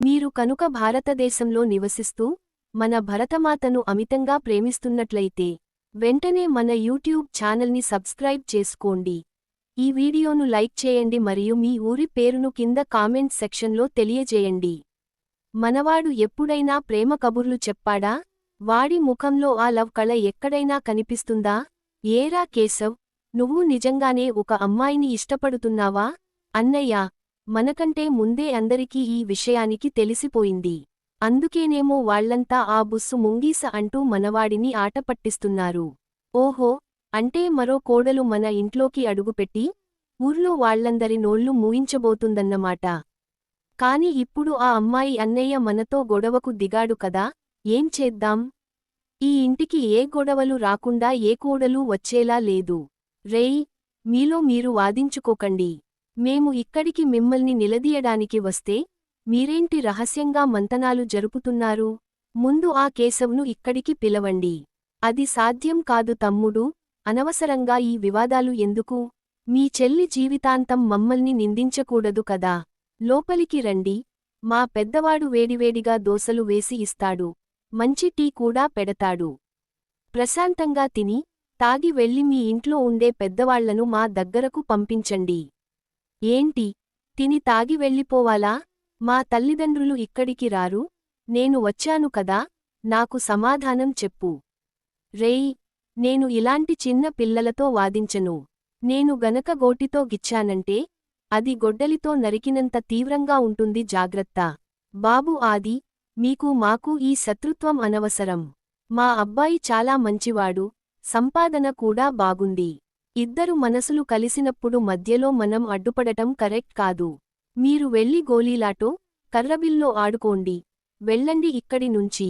మీరు కనుక భారతదేశంలో నివసిస్తూ మన భరతమాతను అమితంగా ప్రేమిస్తున్నట్లయితే వెంటనే మన యూట్యూబ్ ఛానల్ని సబ్స్క్రైబ్ చేసుకోండి. ఈ వీడియోను లైక్ చేయండి మరియు మీ ఊరి పేరును కింద కామెంట్ సెక్షన్లో తెలియజేయండి. మనవాడు ఎప్పుడైనా ప్రేమ కబుర్లు చెప్పాడా? వాడి ముఖంలో ఆ లవ్ కళ ఎక్కడైనా కనిపిస్తుందా? ఏరా కేశవ్, నువ్వు నిజంగానే ఒక అమ్మాయిని ఇష్టపడుతున్నావా? అన్నయ్యా, మనకంటే ముందే అందరికీ ఈ విషయానికి తెలిసిపోయింది. అందుకేనేమో వాళ్లంతా ఆ బుస్సు ముంగీస అంటూ మనవాడిని ఆటపట్టిస్తున్నారు. ఓహో, అంటే మరో కోడలు మన ఇంట్లోకి అడుగుపెట్టి ఊర్లో వాళ్లందరి నోళ్లు మూయించబోతుందన్నమాట. కాని ఇప్పుడు ఆ అమ్మాయి అన్నయ్య మనతో గొడవకు దిగాడు కదా, ఏం చేద్దాం? ఈ ఇంటికి ఏ గొడవలు రాకుండా ఏ కోడలు వచ్చేలా లేదు. రేయ్, మీలో మీరు వాదించుకోకండి. మేము ఇక్కడికి మిమ్మల్ని నిలదీయడానికి వస్తే మీరేంటి రహస్యంగా మంతనాలు జరుపుతున్నారు? ముందు ఆ కేశవ్ను ఇక్కడికి పిలవండి. అది సాధ్యం కాదు తమ్ముడూ, అనవసరంగా ఈ వివాదాలు ఎందుకు? మీ చెల్లి జీవితాంతం మమ్మల్ని నిందించకూడదు కదా. లోపలికి రండి, మా పెద్దవాడు వేడివేడిగా దోసలు వేసి ఇస్తాడు, మంచి టీ కూడా పెడతాడు. ప్రశాంతంగా తిని తాగి వెళ్ళి మీ ఇంట్లో ఉండే పెద్దవాళ్లను మా దగ్గరకు పంపించండి. ఏంటి, తిని తాగి వెళ్ళిపోవాలా? మా తల్లిదండ్రులు ఇక్కడికి రారు? నేను వచ్చాను కదా, నాకు సమాధానం చెప్పు. రేయ్, నేను ఇలాంటి చిన్న పిల్లలతో వాదించను. నేను గనక గోటితో గిచ్చానంటే అది గొడ్డలితో నరికినంత తీవ్రంగా ఉంటుంది. జాగ్రత్త బాబు ఆది, మీకు మాకు ఈ శత్రుత్వం అనవసరం. మా అబ్బాయి చాలా మంచివాడు, సంపాదన కూడా బాగుంది. ఇద్దరు మనసులు కలిసినప్పుడు మధ్యలో మనం అడ్డుపడటం కరెక్ట్ కాదు. మీరు వెళ్ళి గోలీలాటో కర్రబిల్లో ఆడుకోండి. వెళ్ళండి ఇక్కడి నుంచి.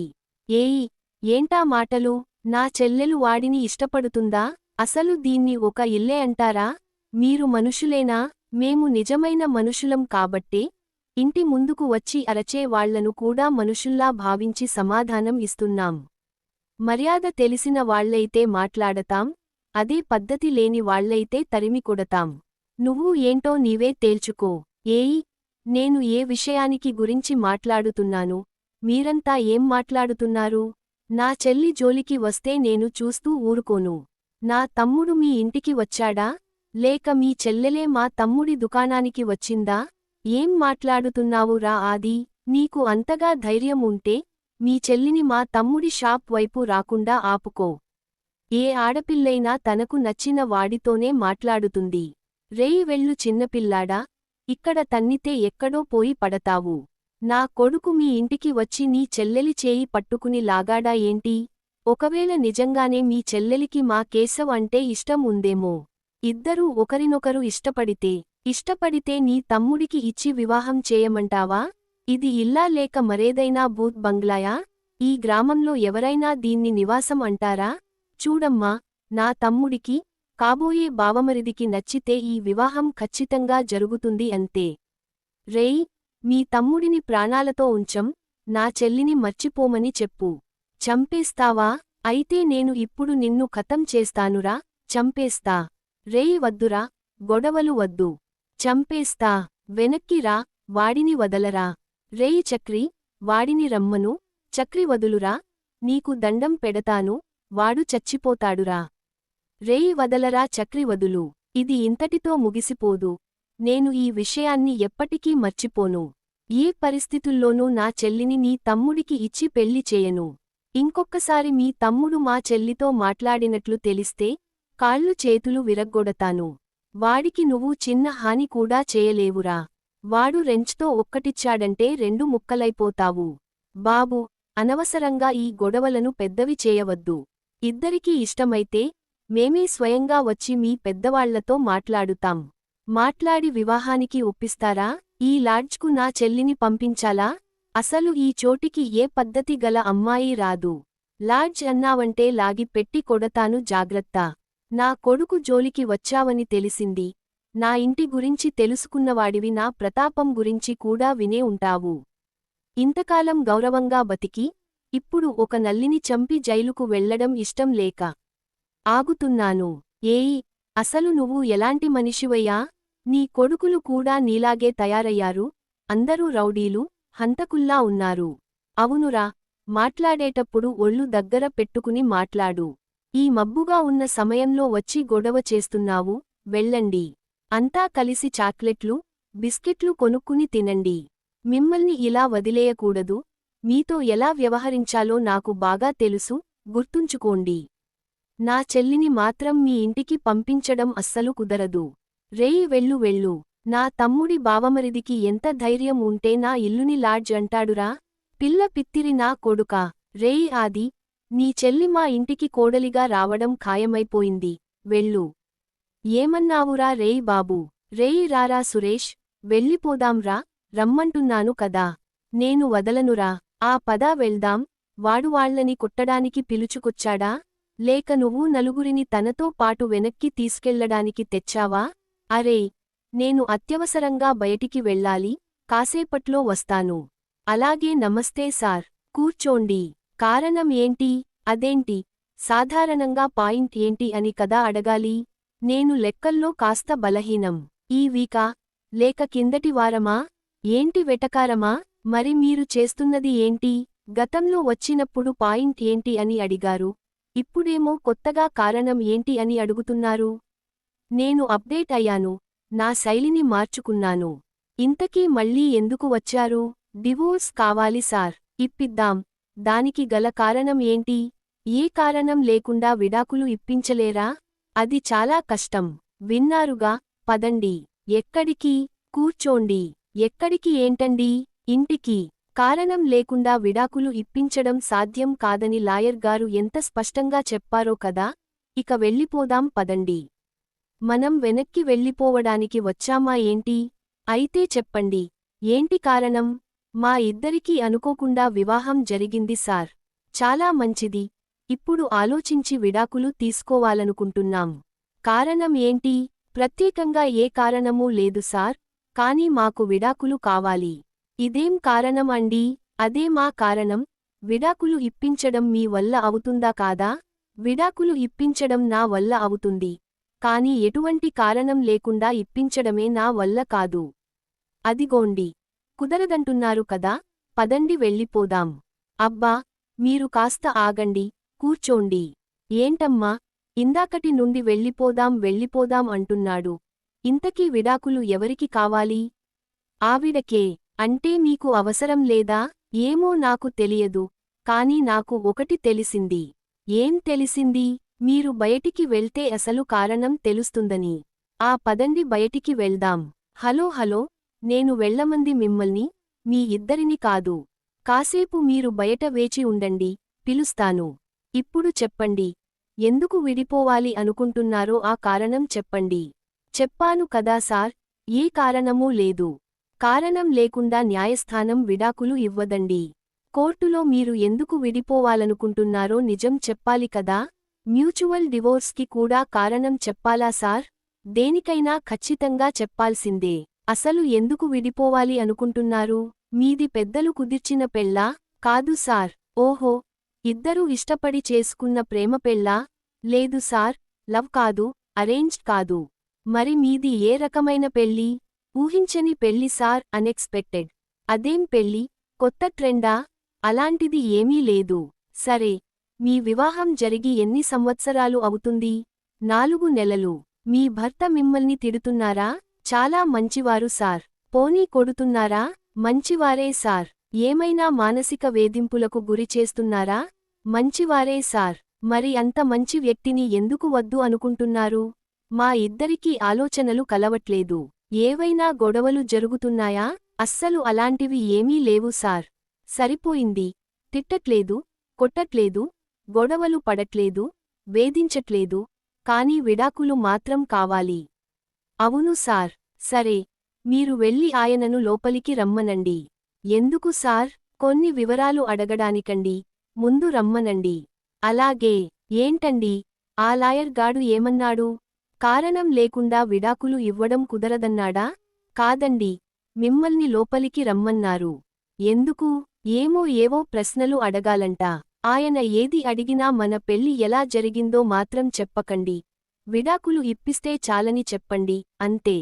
ఏయ్, ఏంటా మాటలు? నా చెల్లెలు వాడిని ఇష్టపడుతుందా? అసలు దీన్ని ఒక ఇల్లే అంటారా? మీరు మనుషులేనా? మేము నిజమైన మనుషులం కాబట్టే ఇంటి ముందుకు వచ్చి అరచే వాళ్లను కూడా మనుషుల్లా భావించి సమాధానం ఇస్తున్నాం. మర్యాద తెలిసిన వాళ్లైతే మాట్లాడతాం, అదే పద్ధతి లేని వాళ్లైతే తరిమి కొడతాం. నువ్వు ఏంటో నీవే తేల్చుకో. ఏయ్, నేను ఏ విషయానికి గురించి మాట్లాడుతున్నాను? మీరంతా ఏం మాట్లాడుతున్నారు? నా చెల్లి జోలికి వస్తే నేను చూస్తూ ఊరుకోను. నా తమ్ముడు మీ ఇంటికి వచ్చాడా, లేక మీ చెల్లెలే మా తమ్ముడి దుకాణానికి వచ్చిందా? ఏం మాట్లాడుతున్నావు రా ఆది? నీకు అంతగా ధైర్యం ఉంటే మీ చెల్లిని మా తమ్ముడి షాప్ వైపు రాకుండా ఆపుకో. ఏ ఆడపిల్లైనా తనకు నచ్చిన వాడితోనే మాట్లాడుతుంది. రేయ్ వెళ్ళు చిన్నపిల్లాడా, ఇక్కడ తన్నితే ఎక్కడో పోయి పడతావు. నా కొడుకు మీ ఇంటికి వచ్చి నీ చెల్లెలి చేయి పట్టుకుని లాగాడా ఏంటి? ఒకవేళ నిజంగానే మీ చెల్లెలికి మా కేశవ్ అంటే ఇష్టం ఉందేమో. ఇద్దరూ ఒకరినొకరు ఇష్టపడితే నీ తమ్ముడికి ఇచ్చి వివాహం చేయమంటావా? ఇది ఇల్లా లేక మరేదైనా బూత్ బంగ్లాయా? ఈ గ్రామంలో ఎవరైనా దీన్ని నివాసం అంటారా? చూడమ్మా, నా తమ్ముడికి కాబోయే బావమరిదికి నచ్చితే ఈ వివాహం ఖచ్చితంగా జరుగుతుంది అంతే. రేయ్, మీ తమ్ముడిని ప్రాణాలతో ఉంచం, నా చెల్లిని మర్చిపోమని చెప్పు. చంపేస్తావా? అయితే నేను ఇప్పుడు నిన్ను ఖతం చేస్తానురా, చంపేస్తా. రేయ్ వద్దురా, గొడవలు వద్దు. చంపేస్తా. వెనక్కి రా, వాడిని వదలరా. రేయ్ చక్రి, వాడిని రమ్మను. చక్రి వదులురా, నీకు దండం పెడతాను, వాడు చచ్చిపోతాడురా. రేయ్ వదలరా చక్రి వదులు. ఇది ఇంతటితో ముగిసిపోదు. నేను ఈ విషయాన్ని ఎప్పటికీ మర్చిపోను. ఏ పరిస్థితుల్లోనూ నా చెల్లిని నీ తమ్ముడికి ఇచ్చి పెళ్లి చేయను. ఇంకొక్కసారి మీ తమ్ముడు మా చెల్లితో మాట్లాడినట్లు తెలిస్తే కాళ్ళు చేతులు విరగ్గొడతాను. వాడికి నువ్వు చిన్న హాని కూడా చేయలేవురా. వాడు రెంచ్తో ఒక్కటిచ్చాడంటే రెండు ముక్కలైపోతావు. బాబూ, అనవసరంగా ఈ గొడవలను పెద్దవి చేయవద్దు. ఇద్దరికీ ఇష్టమైతే మేమే స్వయంగా వచ్చి మీ పెద్దవాళ్లతో మాట్లాడుతాం. మాట్లాడి వివాహానికి ఒప్పిస్తారా? ఈ లాడ్జ్కు నా చెల్లిని పంపించాలా? అసలు ఈ చోటికి ఏ పద్ధతి గల అమ్మాయి రాదు. లాడ్జ్ అన్నావంటే లాగి పెట్టి కొడతాను, జాగ్రత్త. నా కొడుకు జోలికి వచ్చావని తెలిసింది. నా ఇంటి గురించి తెలుసుకున్నవాడివి, నా ప్రతాపం గురించి కూడా వినే ఉంటావు. ఇంతకాలం గౌరవంగా బతికి ఇప్పుడు ఒక నల్లిని చంపి జైలుకు వెళ్లడం ఇష్టం లేక ఆగుతున్నాను. ఏయ్, అసలు నువ్వు ఎలాంటి మనిషివయ్యా? నీ కొడుకులు కూడా నీలాగే తయారయ్యారు. అందరూ రౌడీలు, హంతకుల్లా ఉన్నారు. అవునురా, మాట్లాడేటప్పుడు ఒళ్ళు దగ్గర పెట్టుకుని మాట్లాడు. ఈ మబ్బుగా ఉన్న సమయంలో వచ్చి గొడవ చేస్తున్నావు, వెళ్ళండి. అంతా కలిసి చాక్లెట్లు, బిస్కెట్లు కొనుక్కుని తినండి. మిమ్మల్ని ఇలా వదిలేయకూడదు. మీతో ఎలా వ్యవహరించాలో నాకు బాగా తెలుసు, గుర్తుంచుకోండి. నా చెల్లిని మాత్రం మీ ఇంటికి పంపించడం అస్సలు కుదరదు. రేయ్ వెళ్ళు వెళ్ళు. నా తమ్ముడి బావమరిదికి ఎంత ధైర్యం ఉంటే నా ఇల్లుని లాడ్జ్ అంటాడురా? పిల్ల పిత్తిరి నా కొడుకా. రేయ్ ఆది, నీ చెల్లి మా ఇంటికి కోడలిగా రావడం ఖాయమైపోయింది, వెళ్ళు. ఏమన్నావురా రేయ్ బాబూ? రేయ్ రారా సురేష్, వెళ్ళిపోదాంరా, రమ్మంటున్నాను కదా. నేను వదలనురా. ఆ పదా వెళ్దాం. వాడు వాళ్ళని కొట్టడానికి పిలుచుకొచ్చాడా, లేక నువ్వు నలుగురిని తనతో పాటు వెనక్కి తీసుకెళ్లడానికి తెచ్చావా? అరే, నేను అత్యవసరంగా బయటికి వెళ్ళాలి, కాసేపట్లో వస్తాను. అలాగే నమస్తే సార్, కూర్చోండి. కారణం ఏంటి? అదేంటి, సాధారణంగా పాయింట్ ఏంటి అని కదా అడగాలి. నేను లెక్కల్లో కాస్త బలహీనం. ఈ వీకా, లేక కిందటి వారమా? ఏంటి వెటకారమా? మరి మీరు చేస్తున్నది ఏంటి? గతంలో వచ్చినప్పుడు పాయింట్ ఏంటి అని అడిగారు, ఇప్పుడేమో కొత్తగా కారణం ఏంటి అని అడుగుతున్నారు. నేను అప్డేట్ అయ్యాను, నా శైలిని మార్చుకున్నాను. ఇంతకీ మళ్ళీ ఎందుకు వచ్చారు? డివోర్స్ కావాలి సార్, ఇప్పిద్దాం. దానికి గల కారణం ఏంటి? ఏ కారణం లేకుండా విడాకులు ఇప్పించలేరా? అది చాలా కష్టం. విన్నారుగా, పదండి. ఎక్కడికి? కూర్చోండి. ఎక్కడికి ఏంటండి? ఇంటికి. కారణం లేకుండా విడాకులు ఇప్పించడం సాధ్యం కాదని లాయర్ గారు ఎంత స్పష్టంగా చెప్పారో కదా. ఇక వెళ్ళిపోదాం పదండి. మనం వెనక్కి వెళ్ళిపోవడానికి వచ్చామా ఏంటి? అయితే చెప్పండి, ఏంటి కారణం? మా ఇద్దరికీ అనుకోకుండా వివాహం జరిగింది సార్. చాలా మంచిది. ఇప్పుడు ఆలోచించి విడాకులు తీసుకోవాలనుకుంటున్నాం. కారణం ఏంటి? ప్రత్యేకంగా ఏ కారణమూ లేదు సార్, కానీ మాకు విడాకులు కావాలి. ఇదేం కారణం అండీ? అదే మా కారణం. విడాకులు ఇప్పించడం మీ వల్ల అవుతుందా కాదా? విడాకులు ఇప్పించడం నా వల్ల అవుతుంది, కానీ ఎటువంటి కారణం లేకుండా ఇప్పించడమే నా వల్ల కాదు. అదిగోండి, కుదరదంటున్నారు కదా, పదండి వెళ్ళిపోదాం. అబ్బా, మీరు కాస్త ఆగండి, కూర్చోండి. ఏంటమ్మా, ఇందాకటి నుండి వెళ్ళిపోదాం అంటున్నాడు. ఇంతకీ విడాకులు ఎవరికి కావాలి? ఆవిడకే. అంటే మీకు అవసరం లేదా? ఏమో నాకు తెలియదు, కానీ నాకు ఒకటి తెలిసింది. ఏం తెలిసింది? మీరు బయటికి వెళ్తే అసలు కారణం తెలుస్తుందని. ఆ పదండి బయటికి వెళ్దాం. హలో హలో, నేను వెళ్ళమంది మిమ్మల్ని, మీ ఇద్దరిని కాదు. కాసేపు మీరు బయట వేచి ఉండండి, పిలుస్తాను. ఇప్పుడు చెప్పండి, ఎందుకు విడిపోవాలి అనుకుంటున్నారో ఆ కారణం చెప్పండి. చెప్పాను కదా సార్, ఏ కారణమూ లేదు. కారణం లేకుండా న్యాయస్థానం విడాకులు ఇవ్వదండి. కోర్టులో మీరు ఎందుకు విడిపోవాలనుకుంటున్నారో నిజం చెప్పాలి కదా. మ్యూచువల్ డివోర్స్కి కూడా కారణం చెప్పాలా సార్? దేనికైనా ఖచ్చితంగా చెప్పాల్సిందే. అసలు ఎందుకు విడిపోవాలి అనుకుంటున్నారు? మీది పెద్దలు కుదిర్చిన పెళ్ళా? కాదు సార్. ఓహో, ఇద్దరూ ఇష్టపడి చేసుకున్న ప్రేమ పెళ్ళా? లేదు సార్, లవ్ కాదు, అరేంజ్డ్ కాదు. మరి మీది ఏ రకమైన పెళ్ళి? ఊహించని పెళ్లి సార్, అన్ఎక్స్పెక్టెడ్. అదేం పెళ్లి, కొత్త ట్రెండా? అలాంటిది ఏమీ లేదు. సరే, మీ వివాహం జరిగి ఎన్ని సంవత్సరాలు అవుతుంది? 4 నెలలు. మీ భర్త మిమ్మల్ని తిడుతున్నారా? చాలా మంచివారు సార్. పోనీ కొడుతున్నారా? మంచివారే సార్. ఏమైనా మానసిక వేధింపులకు గురి చేస్తున్నారా? మంచివారే సార్. మరి అంత మంచి వ్యక్తిని ఎందుకు వద్దు అనుకుంటున్నారు? మా ఇద్దరికీ ఆలోచనలు కలవట్లేదు. ఏవైనా గొడవలు జరుగుతున్నాయా? అస్సలు అలాంటివి ఏమీ లేవు సార్. సరిపోయింది. తిట్టట్లేదు, కొట్టట్లేదు, గొడవలు పడట్లేదు, వేధించట్లేదు, కానీ విడాకులు మాత్రం కావాలి. అవును సార్. సరే, మీరు వెళ్ళి ఆయనను లోపలికి రమ్మనండి. ఎందుకు సార్? కొన్ని వివరాలు అడగడానికండి. ముందు రమ్మనండి. అలాగే. ఏంటండి, ఆ లాయర్ గాడు ఏమన్నాడు? కారణం లేకుండా విడాకులు ఇవ్వడం కుదరదన్నాడా? కాదండి, మిమ్మల్ని లోపలికి రమ్మన్నారు. ఎందుకు? ఏవో ప్రశ్నలు అడగాలంట. ఆయన ఏది అడిగినా మన పెళ్లి ఎలా జరిగిందో మాత్రం చెప్పకండి. విడాకులు ఇప్పిస్తే చాలని చెప్పండి, అంతే.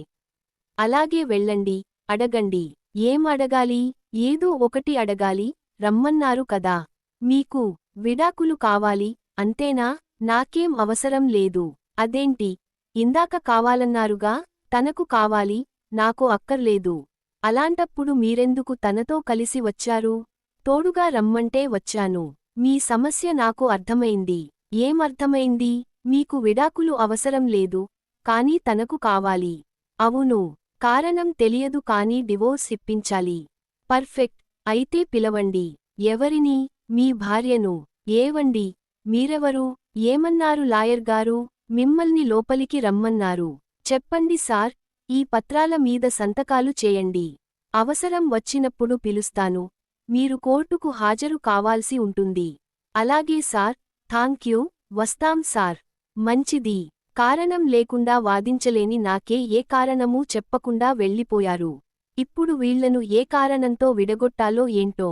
అలాగే వెళ్ళండి, అడగండి. ఏం అడగాలి? ఏదో ఒకటి అడగాలి, రమ్మన్నారు కదా. మీకు విడాకులు కావాలి, అంతేనా? నాకేం అవసరం లేదు. అదేంటి? ఇందాక కావాలన్నారుగా. తనకు కావాలి, నాకు అక్కర్లేదు. అలాంటప్పుడు మీరెందుకు తనతో కలిసి వచ్చారు? తోడుగా రమ్మంటే వచ్చాను. మీ సమస్య నాకు అర్థమైంది. ఏం అర్థమైంది? మీకు విడాకులు అవసరం లేదు, కానీ తనకు కావాలి. అవును. కారణం తెలియదు కానీ డివోర్స్ ఇప్పించాలి. పర్ఫెక్ట్. అయితే పిలవండి. ఎవరిని? మీ భార్యను. ఏవండి, మీరెవరు? ఏమన్నారు లాయర్ గారు? మిమ్మల్ని లోపలికి రమ్మన్నారు. చెప్పండి సార్, ఈ పత్రాల మీద సంతకాలు చేయండి. అవసరం వచ్చినప్పుడు పిలుస్తాను. మీరు కోర్టుకు హాజరు కావాల్సి ఉంటుంది. అలాగే సార్, థాంక్యూ, వస్తాం సార్. మంచిది. కారణం లేకుండా వాదించలేని నాకే ఏ కారణమూ చెప్పకుండా వెళ్ళిపోయారు. ఇప్పుడు వీళ్లను ఏ కారణంతో విడగొట్టాలో ఏంటో.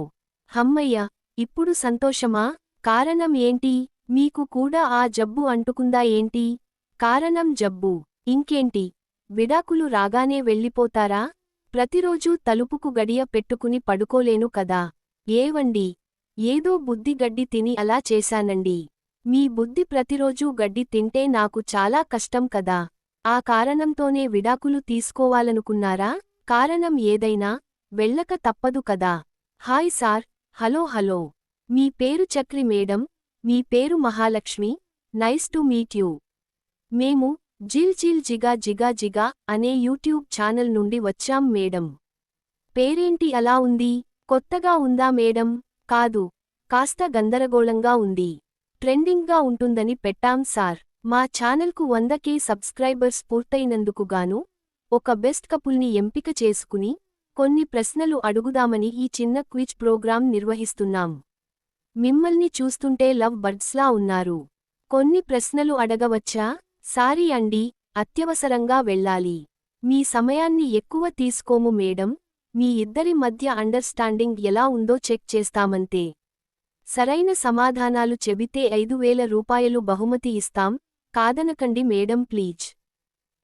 హమ్మయ్య, ఇప్పుడు సంతోషమా? కారణం ఏంటి? మీకు కూడా ఆ జబ్బు అంటుకుందా ఏంటి? కారణం జబ్బు. ఇంకేంటి? విడాకులు రాగానే వెళ్ళిపోతారా? ప్రతిరోజూ తలుపుకు గడియ పెట్టుకుని పడుకోలేను కదా. ఏవండి, ఏదో బుద్ధి గడ్డి తిని అలా చేశానండి. మీ బుద్ధి ప్రతిరోజూ గడ్డి తింటే నాకు చాలా కష్టం కదా. ఆ కారణంతోనే విడాకులు తీసుకోవాలనుకున్నారా? కారణం ఏదైనా వెళ్ళక తప్పదు కదా. Hi sir. Hello hello. మీ పేరు చక్రి మేడం, మీ పేరు Mahalakshmi. Nice to meet you. మేము జిల్ జిల్ జిగా జిగా జిగా అనే యూట్యూబ్ ఛానల్ నుండి వచ్చాం మేడం. పేరేంటి అలా ఉంది? కొత్తగా ఉందా మేడం? కాదు, కాస్త గందరగోళంగా ఉంది. ట్రెండింగ్గా ఉంటుందని పెట్టాం సార్. మా ఛానల్కు 100K సబ్స్క్రైబర్స్ పూర్తయినందుకుగాను ఒక బెస్ట్ కపుల్ని ఎంపిక చేసుకుని కొన్ని ప్రశ్నలు అడుగుదామని ఈ చిన్న క్విజ్ ప్రోగ్రాం నిర్వహిస్తున్నాం. మిమ్మల్ని చూస్తుంటే లవ్ బర్డ్స్లా ఉన్నారు. కొన్ని ప్రశ్నలు అడగవచ్చా? సారీ అండి, అత్యవసరంగా వెళ్ళాలి. మీ సమయాన్ని ఎక్కువ తీసుకోము మేడం. మీ ఇద్దరి మధ్య అండర్స్టాండింగ్ ఎలా ఉందో చెక్ చేస్తామంతే. సరైన సమాధానాలు చెబితే 5,000 రూపాయలు బహుమతి ఇస్తాం. కాదనకండి మేడం ప్లీజ్.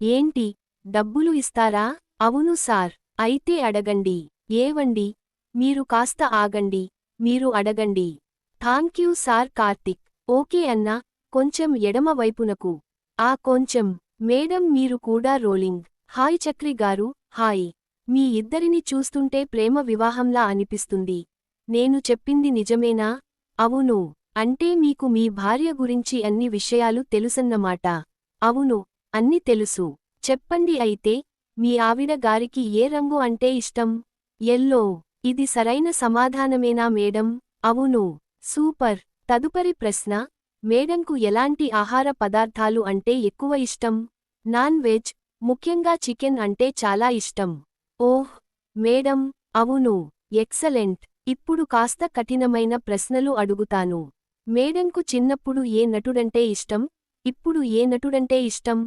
ఏంటి, డబ్బులు ఇస్తారా? అవును సార్. అయితే అడగండి. ఏవండి, మీరు కాస్త ఆగండి. మీరు అడగండి. Thank you sir. కార్తిక్. ఓకే అన్నా, కొంచెం ఎడమ వైపునకు. ఆ కొంచెం. మేడం మీరు కూడా రోలింగ్. హాయ్ చక్రి గారు. హాయ్. మీ ఇద్దరిని చూస్తుంటే ప్రేమ వివాహంలా అనిపిస్తుంది. నేను చెప్పింది నిజమేనా? అవును. అంటే మీకు మీ భార్య గురించి అన్ని విషయాలు తెలుసన్నమాట. అవును, అన్ని తెలుసు. చెప్పండి అయితే, మీ ఆవిడ గారికి ఏ రంగు అంటే ఇష్టం? ఎల్లో. ఇది సరైన సమాధానమేనా మేడం? అవును. సూపర్. తదుపరి ప్రశ్న, మేడంకు ఎలాంటి ఆహార పదార్థాలు అంటే ఎక్కువ ఇష్టం? నాన్ వెజ్, ముఖ్యంగా చికెన్ అంటే చాలా ఇష్టం. ఓహ్ మేడం, అవును. ఎక్సలెంట్. ఇప్పుడు కాస్త కఠినమైన ప్రశ్నలు అడుగుతాను. మేడంకు చిన్నప్పుడు ఏ నటుడంటే ఇష్టం? ఇప్పుడు ఏ నటుడంటే ఇష్టం?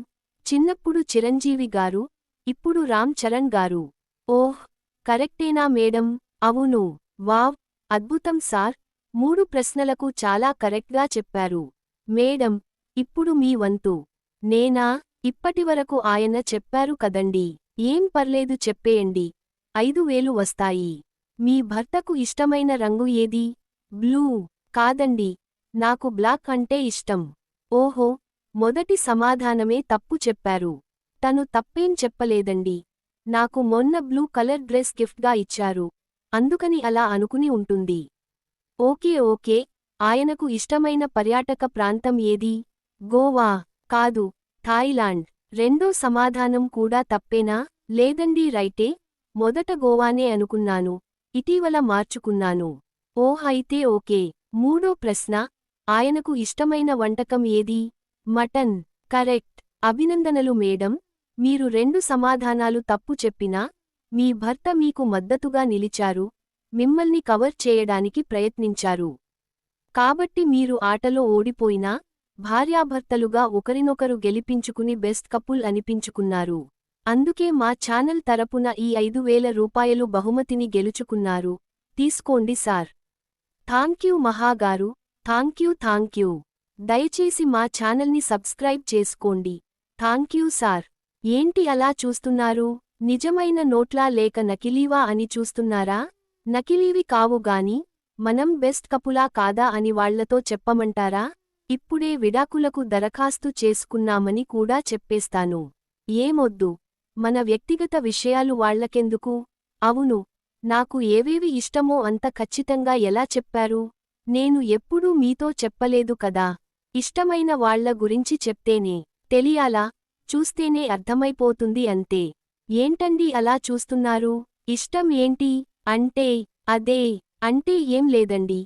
చిన్నప్పుడు చిరంజీవి గారు, ఇప్పుడు రామ్ చరణ్ గారు. ఓహ్, కరెక్టేనా మేడం? అవును. వావ్, అద్భుతం సార్. 3 ప్రశ్నలకు చాలా కరెక్ట్గా చెప్పారు. మేడం, ఇప్పుడు మీ వంతు. నేనా? ఇప్పటివరకు ఆయన చెప్పారు కదండీ. ఏం పర్లేదు చెప్పేయండి. 5,000 వస్తాయి. మీ భర్తకు ఇష్టమైన రంగు ఏది? బ్లూ. కాదండి, నాకు బ్లాక్ అంటే ఇష్టం. ఓహో, మొదటి సమాధానమే తప్పు చెప్పారు. తను తప్పేం చెప్పలేదండి. నాకు మొన్న బ్లూ కలర్ డ్రెస్ గిఫ్ట్గా ఇచ్చారు. అందుకని అలా అనుకుని ఉంటుంది. Okay okay. ఆయనకు ఇష్టమైన పర్యాటక ప్రాంతం ఏది? గోవా. కాదు, థాయిలాండ్. రెండో సమాధానం కూడా తప్పేనా? లేదండి రైటే. మొదట గోవానే అనుకున్నాను, ఇటీవల మార్చుకున్నాను. ఓహ్ అయితే ఓకే. మూడో ప్రశ్న, ఆయనకు ఇష్టమైన వంటకం ఏది? మటన్. కరెక్ట్. అభినందనలు మేడం. మీరు 2 సమాధానాలు తప్పు చెప్పినా, మీ భర్త మీకు మద్దతుగా నిలిచారు, మిమ్మల్ని కవర్ చేయడానికి ప్రయత్నించారు. కాబట్టి మీరు ఆటలో ఓడిపోయినా, భార్యాభర్తలుగా ఒకరినొకరు గెలిపించుకుని బెస్ట్ కపుల్ అనిపించుకున్నారు. అందుకే మా ఛానల్ తరపున ఈ 5,000 రూపాయలు బహుమతిని గెలుచుకున్నారు. తీసుకోండి సార్. థాంక్యూ మహాగారు. థాంక్యూ. దయచేసి మా ఛానల్ని సబ్స్క్రైబ్ చేసుకోండి. Thank you sir. ఏంటి అలా చూస్తున్నారు? నిజమైన నోట్లా లేక నకిలీవా అని చూస్తున్నారా? నకిలీవి కావు గాని మనం బెస్ట్ కపులా కాదా అని వాళ్లతో చెప్పమంటారా? ఇప్పుడే విడాకులకు దరఖాస్తు చేసుకున్నామని కూడా చెప్పేస్తాను. ఏమొద్దు. మన వ్యక్తిగత విషయాలు వాళ్లకెందుకు? అవును. నాకు ఏవేవి ఇష్టమో అంత ఖచ్చితంగా ఎలా చెప్పారు? నేను ఎప్పుడూ మీతో చెప్పలేదు కదా. ఇష్టమైన వాళ్ల గురించి చెప్తేనే తెలియాలా? చూస్తేనే అర్థమైపోతుంది అంతే. ఏంటండీ అలా చూస్తున్నారు? ఇష్టం ఏంటి? అంటే అదే. అంటే ఏం లేదండి.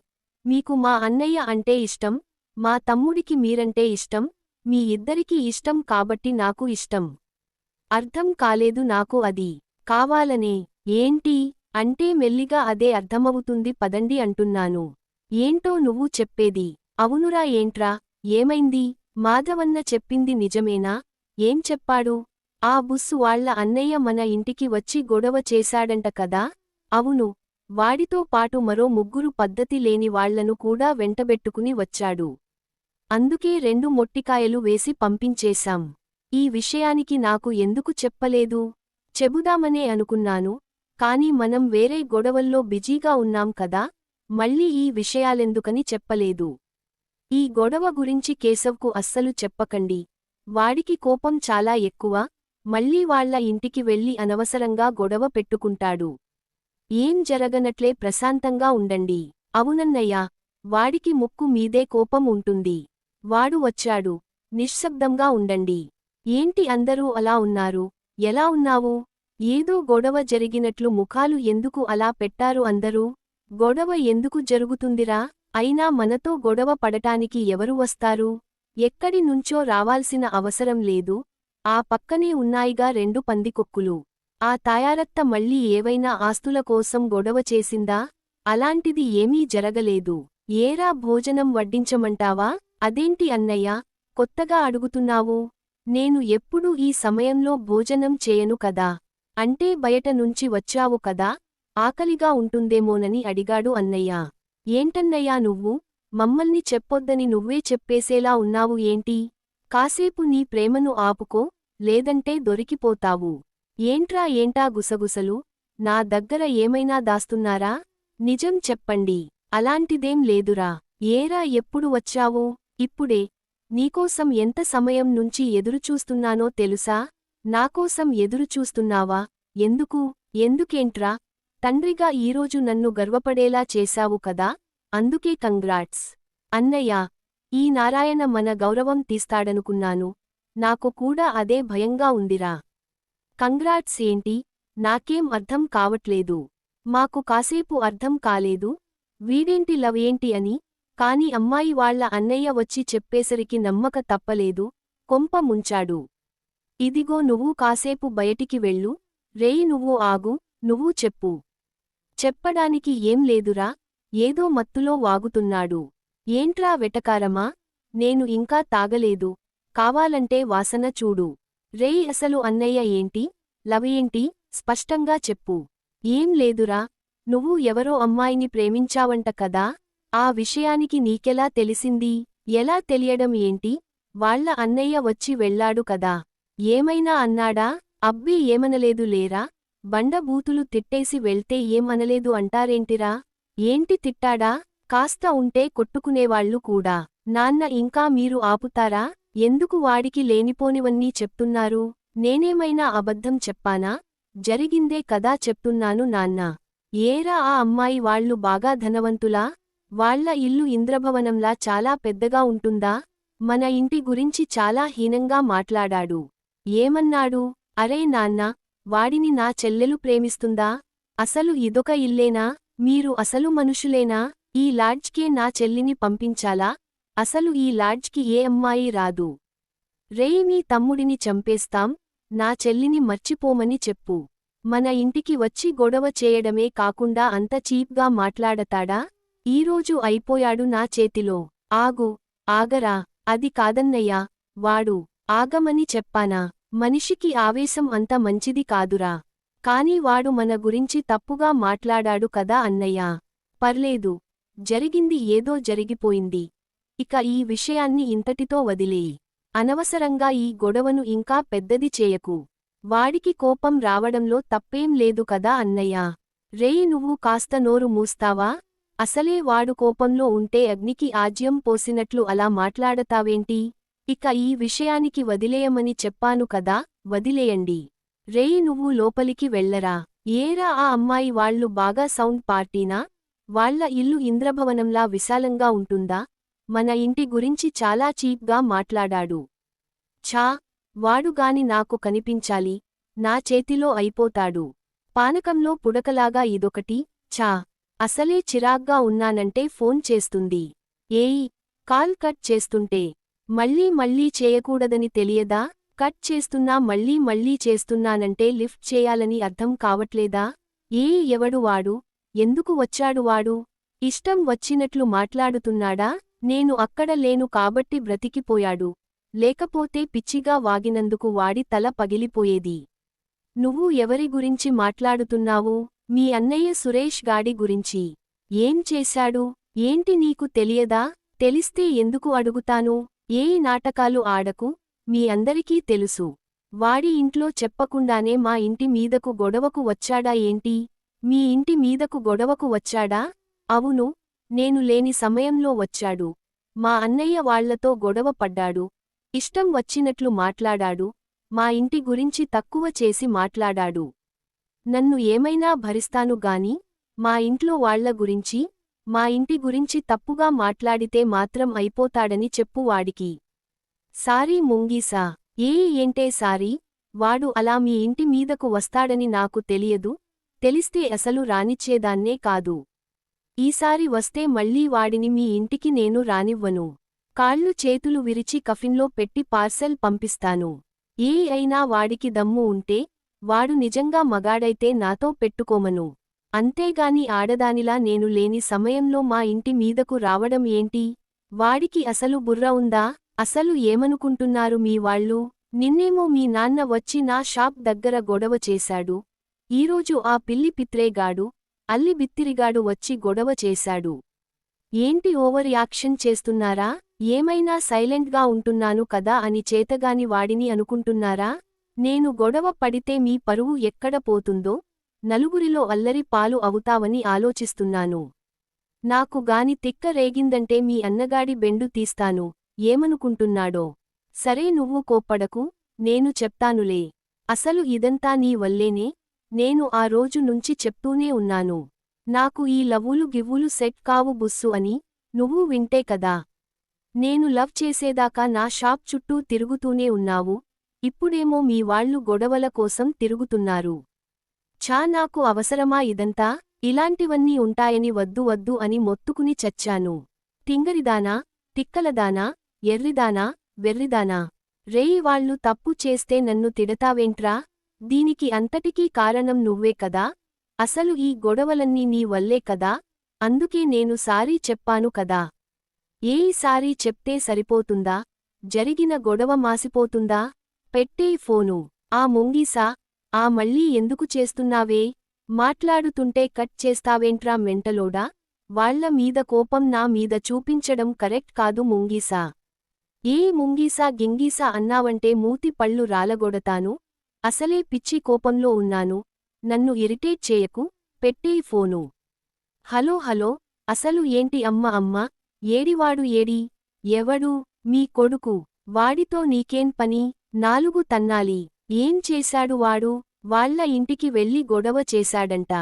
మీకు మా అన్నయ్య అంటే ఇష్టం, మా తమ్ముడికి మీరంటే ఇష్టం, మీ ఇద్దరికీ ఇష్టం కాబట్టి నాకు ఇష్టం. అర్థం కాలేదు నాకు అది. కావాలనే. ఏంటి? అంటే మెల్లిగా అదే అర్థమవుతుంది పదండి అంటున్నాను. ఏంటో నువ్వు చెప్పేది? అవునురా ఏంట్రా? ఏమైంది? మాధవన్న చెప్పింది నిజమేనా? ఏం చెప్పాడు? ఆ బుస్సు వాళ్ల అన్నయ్య మన ఇంటికి వచ్చి గొడవ చేశాడంట కదా? అవును. వాడితో పాటు మరో ముగ్గురు పద్ధతి లేని వాళ్లను కూడా వెంటబెట్టుకుని వచ్చాడు. అందుకే 2 మొట్టికాయలు వేసి పంపించేశాం. ఈ విషయానికి నాకు ఎందుకు చెప్పలేదు? చెబుదామనే అనుకున్నాను, కాని మనం వేరే గొడవల్లో బిజీగా ఉన్నాం కదా, మళ్ళీ ఈ విషయాలెందుకని చెప్పలేదు. ఈ గొడవ గురించి కేశవ్కు అస్సలు చెప్పకండి. వాడికి కోపం చాలా ఎక్కువ, మళ్ళీ వాళ్ల ఇంటికి వెళ్ళి అనవసరంగా గొడవ పెట్టుకుంటాడు. ఏం జరగనట్లే ప్రశాంతంగా ఉండండి. అవునన్నయ్యా. వాడికి ముక్కు మీదే కోపం ఉంటుంది. వాడు వచ్చాడు. నిశ్శబ్దంగా ఉండండి. ఏంటి అందరూ అలా ఉన్నారు? ఎలా ఉన్నావు? ఏదో గొడవ జరిగినట్లు ముఖాలు ఎందుకు అలా పెట్టారు అందరూ? గొడవ ఎందుకు జరుగుతుందిరా? అయినా మనతో గొడవ పడటానికి ఎవరు వస్తారు? ఎక్కడి నుంచో రావాల్సిన అవసరం లేదు. ఆ పక్కనే ఉన్నాయిగా 2 పందికొక్కులు. ఆ తాయారత్త మళ్ళీ ఏవైనా ఆస్తుల కోసం గొడవ చేసిందా? అలాంటిది ఏమీ జరగలేదు. ఏరా భోజనం వడ్డించమంటావా? అదేంటి అన్నయ్యా, కొత్తగా అడుగుతున్నావు? నేను ఎప్పుడూ ఈ సమయంలో భోజనం చేయను కదా. అంటే బయట నుంచి వచ్చావు కదా, ఆకలిగా ఉంటుందేమోనని అడిగాడు అన్నయ్య. ఏంటన్నయ్యా నువ్వు? మమ్మల్ని చెప్పొద్దని నువ్వే చెప్పేసేలా ఉన్నావు ఏంటి? కాసేపు నీ ప్రేమను ఆపుకో, లేదంటే దొరికిపోతావు. ఏంటా గుసగుసలు? నా దగ్గర ఏమైనా దాస్తున్నారా? నిజం చెప్పండి. అలాంటిదేం లేదురా. ఏరా ఎప్పుడు వచ్చావు? ఇప్పుడే. నీకోసం ఎంత సమయం నుంచి ఎదురుచూస్తున్నానో తెలుసా? నాకోసం ఎదురుచూస్తున్నావా? ఎందుకు? ఎందుకేంట్రా? తండ్రిగా ఈరోజు నన్ను గర్వపడేలా చేశావు కదా, అందుకే కంగ్రాట్స్. అన్నయ్యా. ఈ నారాయణ మన గౌరవం తీస్తాడనుకున్నాను. నాకు కూడా అదే భయంగా ఉందిరా. కంగ్రాట్స్ ఏంటి? నాకేం అర్థం కావట్లేదు. మాకు కాసేపు అర్థం కాలేదు, వీడేంటి లవ్ ఏంటి అని. కాని అమ్మాయి వాళ్ల అన్నయ్య వచ్చి చెప్పేసరికి నమ్మక తప్పలేదు. కొంప ముంచాడు. ఇదిగో నువ్వు కాసేపు బయటికి వెళ్ళు. రేయ్ నువ్వు ఆగు, నువ్వు చెప్పు. చెప్పడానికి ఏం లేదురా. ఏదో మత్తులో వాగుతున్నాడు. ఏంట్రా వెటకారమా? నేను ఇంకా తాగలేదు. కావాలంటే వాసన చూడు. రేయ్ అసలు అన్నయ్య ఏంటి? లవ్ ఏంటి? స్పష్టంగా చెప్పు. ఏం లేదురా. నువ్వు ఎవరో అమ్మాయిని ప్రేమించావంట కదా, ఆ విషయానికి నీకెలా తెలిసింది? ఎలా తెలియడం ఏంటి? వాళ్ల అన్నయ్య వచ్చి వెళ్ళాడు కదా. ఏమైనా అన్నాడా? అబ్బే ఏమనలేదు లేరా. బండబూతులు తిట్టేసి వెళ్తే ఏం అనలేదు అంటారేంటిరా? ఏంటి తిట్టాడా? కాస్త ఉంటే కొట్టుకునేవాళ్లు కూడా. నాన్న ఇంకా మీరు ఆపుతారా? ఎందుకు వాడికి లేనిపోనివన్నీ చెప్తున్నారు? నేనేమైనా అబద్ధం చెప్పానా? జరిగిందే కదా చెప్తున్నాను నాన్నా. ఏరా ఆ అమ్మాయి వాళ్లు బాగా ధనవంతులా? వాళ్ల ఇల్లు ఇంద్రభవనంలా చాలా పెద్దగా ఉంటుందా? మన ఇంటి గురించి చాలా హీనంగా మాట్లాడాడు. ఏమన్నాడు? అరే నాన్నా, వాడిని నా చెల్లెలు ప్రేమిస్తుందా? అసలు ఇదొక ఇల్లేనా? మీరు అసలు మనుషులేనా? ఈ లాడ్జ్కే నా చెల్లిని పంపించాలా? అసలు ఈ లాడ్జ్కి ఏ అమ్మాయి రాదు. రేయ్ మీ తమ్ముడిని చంపేస్తాం, నా చెల్లిని మర్చిపోమని చెప్పు. మన ఇంటికి వచ్చి గొడవ చేయడమే కాకుండా అంత చీప్గా మాట్లాడతాడా? ఈరోజు అయిపోయాడు నా చేతిలో. ఆగు. ఆగరా. అది కాదన్నయ్యా. వాడు. ఆగమని చెప్పానా? మనిషికి ఆవేశం అంత మంచిది కాదురా. కాని వాడు మన గురించి తప్పుగా మాట్లాడాడు కదా అన్నయ్యా. పర్లేదు. జరిగింది ఏదో జరిగిపోయింది. ఇక ఈ విషయాన్ని ఇంతటితో వదిలేయి. అనవసరంగా ఈ గొడవను ఇంకా పెద్దది చేయకు. వాడికి కోపం రావడంలో తప్పేం లేదు కదా అన్నయ్య. రేయ్ నువ్వు కాస్త నోరు మూస్తావా? అసలే వాడు కోపంలో ఉంటే అగ్నికి ఆజ్యం పోసినట్లు అలా మాట్లాడతావేంటి? ఇక ఈ విషయానికి వదిలేయమని చెప్పాను కదా, వదిలేయండి. రేయ్ నువ్వు లోపలికి వెళ్ళరా. ఏరా ఆ అమ్మాయి వాళ్ళు బాగా సౌండ్ పార్టీనా? వాళ్ళ ఇల్లు ఇంద్రభవనంలా విశాలంగా ఉంటుందా? మన ఇంటి గురించి చాలా చీప్గా మాట్లాడాడు. ఛా! వాడుగాని నాకు కనిపించాలి, నా చేతిలో అయిపోతాడు. పానకంలో పుడకలాగా ఇదొకటి, ఛా! అసలే చిరాగ్గా ఉన్నానంటే ఫోన్ చేస్తుంది. ఏయ్! కాల్ కట్ చేస్తుంటే మళ్ళీ మళ్ళీ చేయకూడదని తెలియదా? కట్ చేస్తున్నా మళ్ళీ మళ్ళీ చేస్తున్నానంటే లిఫ్ట్ చేయాలని అర్థం కావట్లేదా? ఎవడు వాడు? ఎందుకు వచ్చాడు వాడు? ఇష్టం వచ్చినట్లు మాట్లాడుతున్నాడా? నేను అక్కడ లేను కాబట్టి బ్రతికిపోయాడు, లేకపోతే పిచ్చిగా వాగినందుకు వాడి తల పగిలిపోయేది. నువ్వు ఎవరి గురించి మాట్లాడుతున్నావు? మీ అన్నయ్య సురేష్ గాడి గురించి. ఏం చేశాడు? ఏంటి నీకు తెలియదా? తెలిస్తే ఎందుకు అడుగుతాను? నాటకాలు ఆడకు, మీ అందరికీ తెలుసు. వాడి ఇంట్లో చెప్పకుండానే మా ఇంటి మీదకు గొడవకు వచ్చాడా ఏంటి? మీ ఇంటి మీదకు గొడవకు వచ్చాడా? అవును, నేను లేని సమయంలో వచ్చాడు. మా అన్నయ్య వాళ్లతో గొడవ పడ్డాడు, ఇష్టం వచ్చినట్లు మాట్లాడాడు, మా ఇంటి గురించి తక్కువ చేసి మాట్లాడాడు. నన్ను ఏమైనా భరిస్తాను గాని, మా ఇంట్లో వాళ్ల గురించి, మా ఇంటి గురించి తప్పుగా మాట్లాడితే మాత్రం అయిపోతాడని చెప్పు వాడికి. సారీ ముంగీసా. ఏంటే సారీ? వాడు అలా మీ ఇంటి మీదకు వస్తాడని నాకు తెలియదు, తెలిస్తే అసలు రానిచ్చేదాన్నే కాదు. ఈసారి వస్తే మళ్ళీ వాడిని మీ ఇంటికి నేను రానివ్వను. కాళ్ళు చేతులు విరిచి కఫిన్లో పెట్టి పార్సెల్ పంపిస్తాను. అయినా వాడికి దమ్ము ఉంటే, వాడు నిజంగా మగాడైతే నాతో పెట్టుకోమను. అంతేగాని ఆడదానిలా నేను లేని సమయంలో మా ఇంటి మీదకు రావడం ఏంటి? వాడికి అసలు బుర్ర ఉందా? అసలు ఏమనుకుంటున్నారు మీ వాళ్ళు? నిన్నేమో మీ నాన్న వచ్చి నా షాప్ దగ్గర గొడవ చేశాడు, ఈరోజు ఆ పిల్లి పిత్రేగాడు, అల్లి బిత్తిరిగాడు వచ్చి గొడవ చేశాడు. ఏంటి ఓవర్ యాక్షన్ చేస్తున్నారా? ఏమైనా సైలెంట్గా ఉంటున్నాను కదా అని చేతగాని వాడిని అనుకుంటున్నారా? నేను గొడవ పడితే మీ పరువు ఎక్కడ పోతుందో, నలుగురిలో అల్లరి పాలు అవుతావని ఆలోచిస్తున్నాను. నాకు గాని తిక్క రేగిందంటే మీ అన్నగాడి బెండు తీస్తాను. ఏమనుకుంటున్నాడో? సరే నువ్వు కోప్పడకు, నేను చెప్తానులే. అసలు ఇదంతా నీ వల్లేనే, నేను ఆ రోజు నుంచి చెప్తూనే ఉన్నాను. నాకు ఈ లవ్వులు గివ్వులు సెట్ కావు బుస్సు అని, నువ్వు వింటే కదా. నేను లవ్ చేసేదాకా నా షాప్ చుట్టూ తిరుగుతూనే ఉన్నావు, ఇప్పుడేమో మీ వాళ్ళు గొడవల కోసం తిరుగుతున్నారు. ఛా! నాకు అవసరమా ఇదంతా? ఇలాంటివన్నీ ఉంటాయని వద్దు వద్దు అని మొత్తుకుని చచ్చాను. తింగరిదానా, తిక్కలదానా, ఎర్రిదానా, వెర్రిదానా. రేయ్ వాళ్ళు తప్పు చేస్తే నన్ను తిడతావేంట్రా? దీనికి అంతటికీ కారణం నువ్వే కదా. అసలు ఈ గొడవలన్నీ నీ వల్లే కదా, అందుకే నేను సారీ చెప్పాను కదా. సారీ చెప్తే సరిపోతుందా? జరిగిన గొడవ మాసిపోతుందా? పెట్టేయ్ ఫోను. ఆ ముంగీసా, మళ్ళీ ఎందుకు చేస్తున్నావే? మాట్లాడుతుంటే కట్ చేస్తావేంట్రా మెంటలోడా? వాళ్ల మీద కోపం నా మీద చూపించడం కరెక్ట్ కాదు ముంగీసా. ముంగీసా గింగీసా అన్నావంటే మూతి పళ్ళు రాలగొడతాను. అసలే పిచ్చి కోపంలో ఉన్నాను, నన్ను ఇరిటేట్ చేయకు, పెట్టేయ్ ఫోను. హలో హలో, అసలు ఏంటి అమ్మ, ఏడివాడు ఏడి? ఎవడు? మీ కొడుకు. వాడితో నీకేం పని? నాలుగు తన్నాలి. ఏం చేశాడు వాడు? వాళ్ల ఇంటికి వెళ్ళి గొడవ చేశాడంట.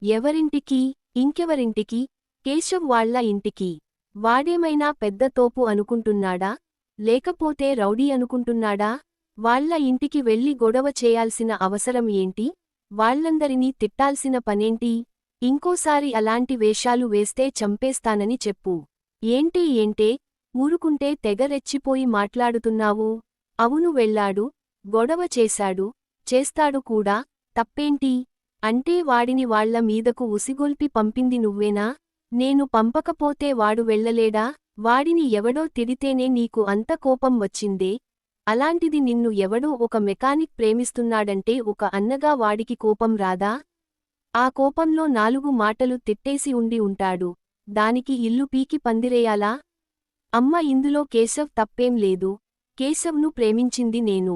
ఎవరింటికి? ఇంకెవరింటికి? కేశవ్ వాళ్ల ఇంటికి. వాడేమైనా పెద్ద తోపు అనుకుంటున్నాడా? లేకపోతే రౌడీ అనుకుంటున్నాడా? వాళ్ల ఇంటికి వెళ్ళి గొడవ చేయాల్సిన అవసరం ఏంటి? వాళ్లందరినీ తిట్టాల్సిన పనేంటి? ఇంకోసారి అలాంటి వేషాలు వేస్తే చంపేస్తానని చెప్పు. ఏంటే ఊరుకుంటే తెగ రెచ్చిపోయి మాట్లాడుతున్నావు? అవును వెళ్ళాడు, గొడవ చేశాడు, చేస్తాడు కూడా, తప్పేంటి? అంటే వాడిని వాళ్ల మీదకు ఉసిగొల్పి పంపింది నువ్వేనా? నేను పంపకపోతే వాడు వెళ్ళలేడా? వాడిని ఎవడో తిడితేనే నీకు అంత కోపం వచ్చిందే? అలాంటిది నిన్ను ఎవడో ఒక మెకానిక్ ప్రేమిస్తున్నాడంటే ఒక అన్నగా వాడికి కోపం రాదా? ఆ కోపంలో 4 మాటలు తిట్టేసి ఉండి ఉంటాడు, దానికి ఇల్లు పీకి పందిరేయాలా? ఇందులో కేశవ్ తప్పేం లేదు, కేశవ్ను ప్రేమించింది నేను.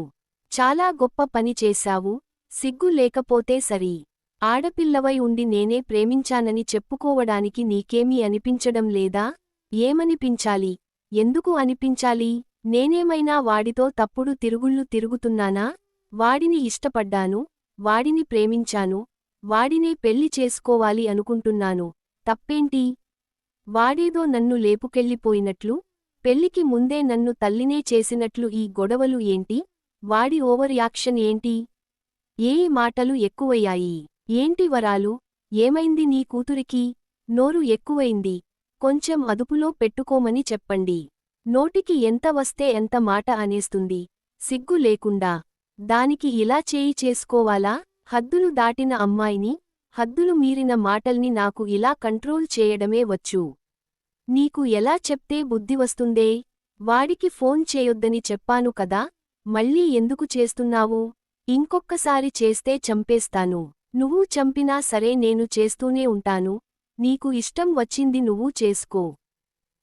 చాలా గొప్ప పని చేశావు, సిగ్గు లేకపోతే సరి. ఆడపిల్లవై ఉండి నేనే ప్రేమించానని చెప్పుకోవడానికి నీకేమీ అనిపించడం లేదా? ఏమనిపించాలి? ఎందుకు అనిపించాలి? నేనేమైనా వాడితో తప్పుడు తిరుగుళ్ళు తిరుగుతున్నానా? వాడిని ఇష్టపడ్డాను, వాడిని ప్రేమించాను, వాడినే పెళ్లి చేసుకోవాలి అనుకుంటున్నాను. తప్పేంటి? వాడేదో నన్ను లేపుకెళ్ళిపోయినట్లు, పెళ్లికి ముందే నన్ను తల్లినే చేసినట్లు ఈ గొడవలు ఏంటి? వాడి ఓవర్ యాక్షన్ ఏంటి? ఏ మాటలు ఎక్కువయ్యాయి? ఏంటి వరాలు? ఏమైంది నీ కూతురికి? నోరు ఎక్కువైంది, కొంచెం అదుపులో పెట్టుకోమని చెప్పండి. నోటికి ఎంత వస్తే ఎంత మాట అనేస్తుంది, సిగ్గు లేకుండా. దానికి ఇలా చేయి చేసుకోవాలా? హద్దులు దాటిన అమ్మాయిని, హద్దులు మీరిన మాటల్ని నాకు ఇలా కంట్రోల్ చేయడమే వచ్చు. నీకు ఎలా చెప్తే బుద్ధివస్తుందే? వాడికి ఫోన్ చేయొద్దని చెప్పాను కదా, మళ్ళీ ఎందుకు చేస్తున్నావు? ఇంకొక్కసారి చేస్తే చంపేస్తాను. నువ్వు చంపినా సరే నేను చేస్తూనే ఉంటాను. నీకు ఇష్టం వచ్చింది నువ్వు చేసుకో.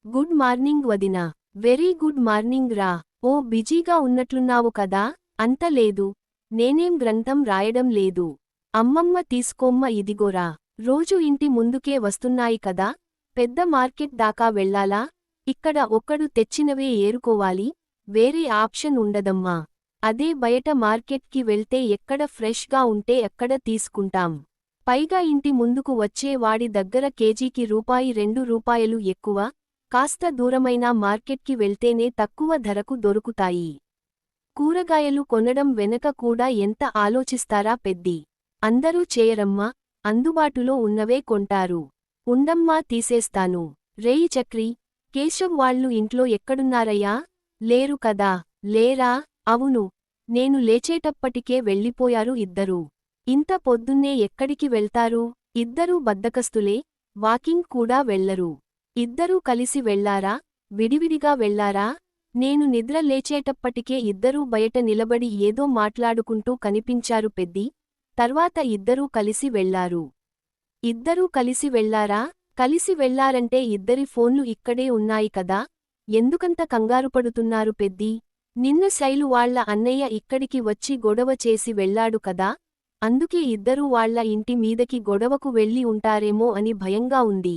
గుడ్ మార్నింగ్ వదినా. వెరీ గుడ్ మార్నింగ్ రా. ఓ బిజీగా ఉన్నట్లున్నావు కదా? అంత లేదు, నేనేం గ్రంథం రాయడం లేదు. అమ్మమ్మ తీసుకోమ్మ ఇదిగోరా. రోజు ఇంటి ముందుకే వస్తున్నాయి కదా, పెద్ద మార్కెట్ దాకా వెళ్ళాలా? ఇక్కడ ఒక్కడు తెచ్చినవే ఏరుకోవాలి, వేరే ఆప్షన్ ఉండదమ్మా. అదే బయట మార్కెట్కి వెళ్తే ఎక్కడ ఫ్రెష్గా ఉంటే ఎక్కడ తీసుకుంటాం. పైగా ఇంటి ముందుకు వచ్చే వాడి దగ్గర కేజీకి రూపాయి 2 ఎక్కువ, కాస్త దూరమైన మార్కెట్కి వెళ్తేనే తక్కువ ధరకు దొరుకుతాయి. కూరగాయలు కొనడం వెనక కూడా ఎంత ఆలోచిస్తారా పెద్ది? అందరూ చేయరమ్మా, అందుబాటులో ఉన్నవే కొంటారు. ఉండమ్మా తీసేస్తాను. రేయి చక్రి, కేశవ్ వాళ్ళు ఇంట్లో ఎక్కడున్నారయ్యా? లేరు కదా? లేరా? అవును, నేను లేచేటప్పటికే వెళ్ళిపోయారు ఇద్దరూ. ఇంత పొద్దున్నే ఎక్కడికి వెళ్తారు? ఇద్దరూ బద్దకస్తులే, వాకింగ్ కూడా వెళ్లరు. ఇద్దరూ కలిసి వెళ్లారా? విడివిడిగా వెళ్లారా? నేను నిద్ర లేచేటప్పటికే ఇద్దరూ బయట నిలబడి ఏదో మాట్లాడుకుంటూ కనిపించారు పెద్ది. తర్వాత ఇద్దరూ కలిసి వెళ్లారు. ఇద్దరూ కలిసి వెళ్లారా? కలిసి వెళ్లారంటే ఇద్దరి ఫోన్లు ఇక్కడే ఉన్నాయి కదా, ఎందుకంత కంగారుపడుతున్నారు పెద్ది? నిన్న శైలు వాళ్ళ అన్నయ్య ఇక్కడికి వచ్చి గొడవ చేసి వెళ్లాడు కదా, అందుకే ఇద్దరూ వాళ్ళ ఇంటి మీదకి గొడవకు వెళ్ళి ఉంటారేమో అని భయంగా ఉంది.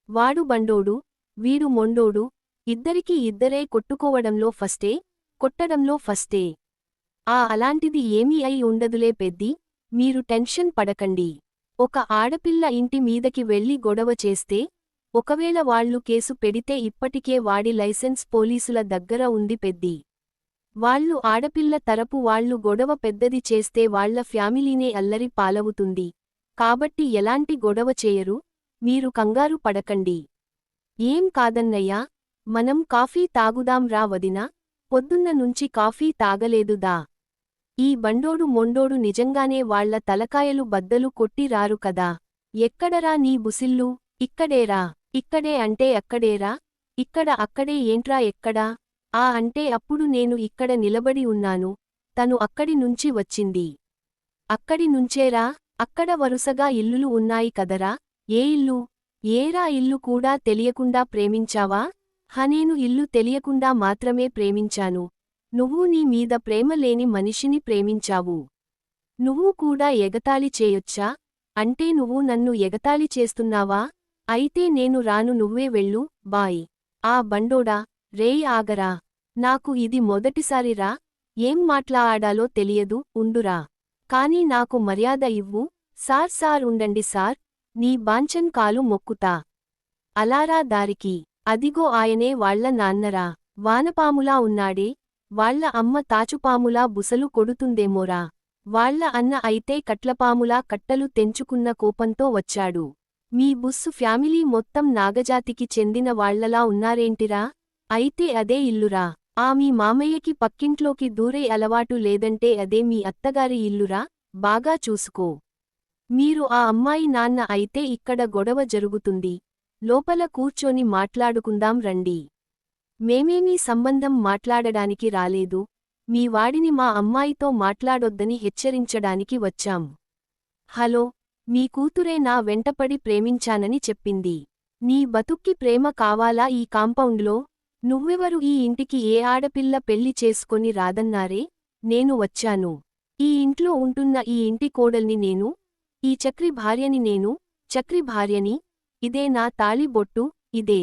వాడు బండోడు, వీడు మొండోడు, ఇద్దరికీ ఇద్దరే కొట్టుకోవడంలో ఫస్టే, కొట్టడంలో ఫస్టే. అలాంటిది ఏమీ అయి ఉండదులే పెద్ది, మీరు టెన్షన్ పడకండి. ఒక ఆడపిల్ల ఇంటి మీదకి వెళ్లి గొడవ చేస్తే, ఒకవేళ వాళ్లు కేసు పెడితే ఇప్పటికే వాడి లైసెన్స్ పోలీసుల దగ్గర ఉంది పెద్ది. వాళ్ళు ఆడపిల్ల తరపు వాళ్ళు గొడవ పెద్దది చేస్తే వాళ్ల ఫ్యామిలీనే అల్లరి పాలవుతుంది. కాబట్టి ఎలాంటి గొడవ చేయరు, మీరు కంగారు పడకండి. ఏం కాదన్నయ్యా, మనం కాఫీ తాగుదాం రా వదినా, పొద్దున్న నుంచి కాఫీ తాగలేదుదా. ఈ బండోడు మొండోడు నిజంగానే వాళ్ల తలకాయలు బద్దలు కొట్టి రారు కదా. ఎక్కడరా నీ బుసిల్లు? ఇక్కడేరా. ఇక్కడే అంటే అక్కడేరా? ఇక్కడ అక్కడే ఏంట్రా ఎక్కడా? అంటే అప్పుడు నేను ఇక్కడ నిలబడి ఉన్నాను, తను అక్కడి నుంచి వచ్చింది. అక్కడి నుంచేరా? అక్కడ వరుసగా ఇల్లులు ఉన్నాయి కదరా. ఏ ఇల్లు? ఏరా ఇల్లు కూడా తెలియకుండా ప్రేమించావా? నేను ఇల్లు తెలియకుండా మాత్రమే ప్రేమించాను. నువ్వు నీ మీద ప్రేమ లేని మనిషిని ప్రేమించావు. నువ్వు కూడా ఎగతాళి చేయొచ్చా? అంటే నువ్వు నన్ను ఎగతాళి చేస్తున్నావా? అయితే నేను రాను, నువ్వే వెళ్ళు, బాయ్. బండోడా, రేయ్ ఆగరా. నాకు ఇది మొదటిసారిరా, ఏం మాట్లాడాలో తెలియదు, ఉండురా. కానీ నాకు మర్యాద ఇవ్వు. సార్ ఉండండి సార్, నీ బాంచన్ కాలు మొక్కుతా. అలారా దారికి. అదిగో ఆయనే వాళ్ల నాన్నరా. వానపాములా ఉన్నాడే, వాళ్ల అమ్మ తాచుపాములా బుసలు కొడుతుందేమోరా. వాళ్ల అన్న అయితే కట్లపాములా కట్టలు తెంచుకున్న కోపంతో వచ్చాడు. మీ బుస్సు ఫ్యామిలీ మొత్తం నాగజాతికి చెందిన వాళ్లలా ఉన్నారేంటిరా? అయితే అదే ఇల్లురా. మీ మామయ్యకి పక్కింట్లోకి దూరే అలవాటు లేదంటే అదే మీ అత్తగారి ఇల్లురా, బాగా చూసుకో. మీరు ఆ అమ్మాయి నాన్న అయితే ఇక్కడ గొడవ జరుగుతుంది, లోపల కూర్చొని మాట్లాడుకుందాం రండి. మేమేమీ సంబంధం మాట్లాడడానికి రాలేదు, మీ వాడిని మా అమ్మాయితో మాట్లాడొద్దని హెచ్చరించడానికి వచ్చాం. హలో, మీ కూతురే నా వెంటపడి ప్రేమించానని చెప్పింది. నీ బతుక్కి ప్రేమ కావాలా ఈ కాంపౌండ్లో? నువ్వెవరు? ఈ ఇంటికి ఏ ఆడపిల్ల పెళ్లి చేసుకొని రాదన్నారే? నేను వచ్చాను. ఈ ఇంట్లో ఉంటున్న ఈ ఇంటి కోడల్ని నేను, ఈ చక్రి భార్యని నేను, చక్రి భార్యని, ఇదే నా తాళి బొట్టు, ఇదే